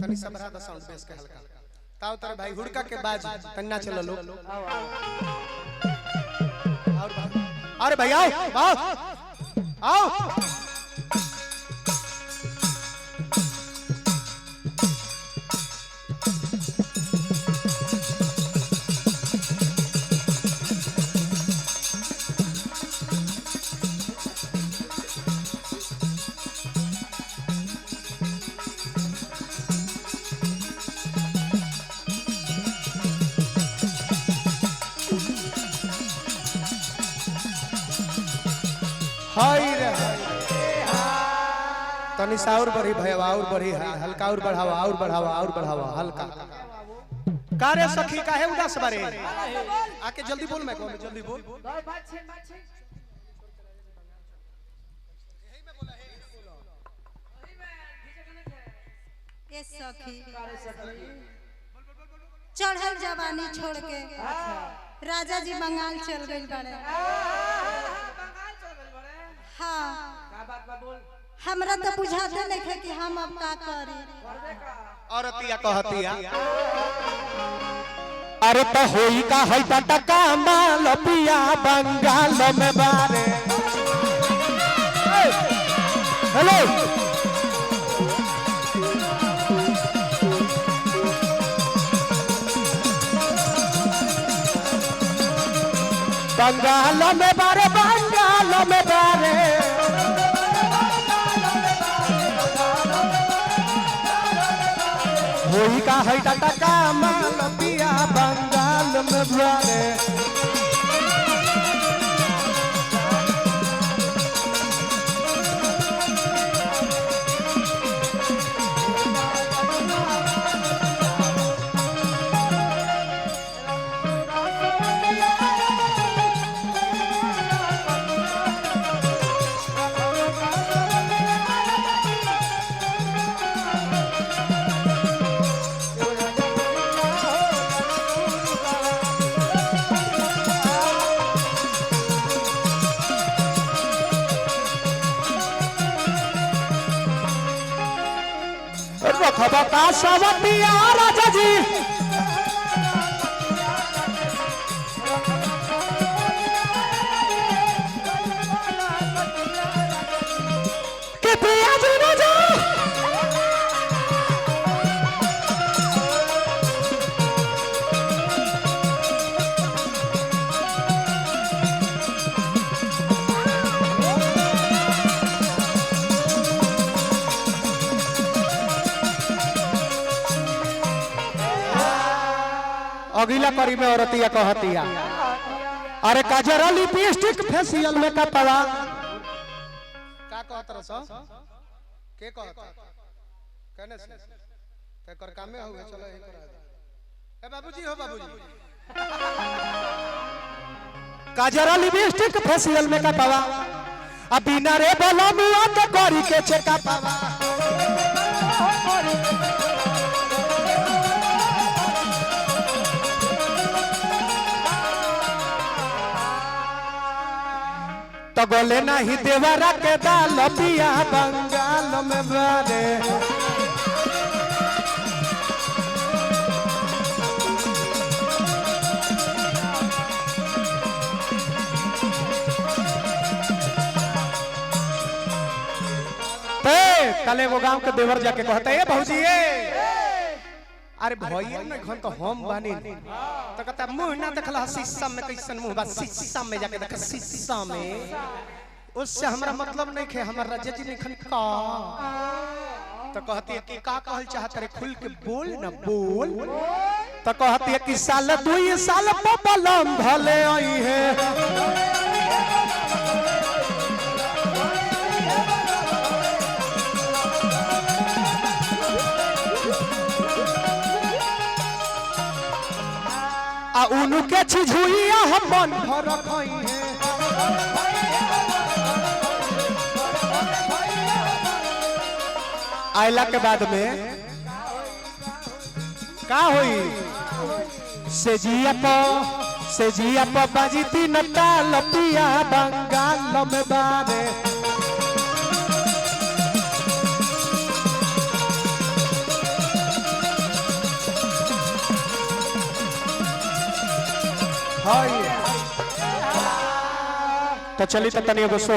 तनी सबरा द sound base के हल्का ताऊ तेरे भाई हुड़का के बाज तन्ना चलो लो और अरे भाई आओ आओ तनी साउर बढ़ी भैया और बढ़ी हल्का और बढ़ावा हल्का कारे सखी काहे उदास बारे आके जल्दी बोल मैं कहूं जल्दी बोल ये सखी चढ़ल जवानी छोड़ के राजा जी बंगाल चल गइल बाड़े हाँ हमरा तो बुझाते नहीं है कि हम अब का करी औरतिया कहतिया अरे तो होई का है टका माल पिया बंगाल में बारे हेलो बंगाल में बारे होई का है टका माल पिया बंगाल में बारे खबका सवतिया राजा जी के पिया जी राजा अगला करी में औरतिया कहतिया अरे काजरा लिपस्टिक फेशियल में का पड़ा का कहत रस के कहत कहने से ते कर कामे होवे चलो यही करा दे ए बाबूजी हो बाबूजी काजरा लिपस्टिक फेशियल में का पड़ा अब बिना रे बोलो मुआ तो करी के चेका पावा तो गोले नहीं देवरा के दाल पिया बंगाल में बारे तले वो गांव के देवर जाके कहता है भौजी अरे भैया न घन तो हम बानी तो कहता मुंह ना देखला शीशा में कैसन मुंह बा शीशा में जाके देख शीशा में उससे हमरा मतलब नहीं खे हमर राजा जी नहीं खन का तो कहती है कि का कहल चाहत रे खुल के बोल ना बोल तो कहती है कि साल 2 साल पपलम भले आई है आ उनके छिझुइया हम मन भर खई है आइला के बाद में का होई से जिया प बाजी तीन ताल पिया बंगाल में बारे हाय तो चली तो तनियो को सोहर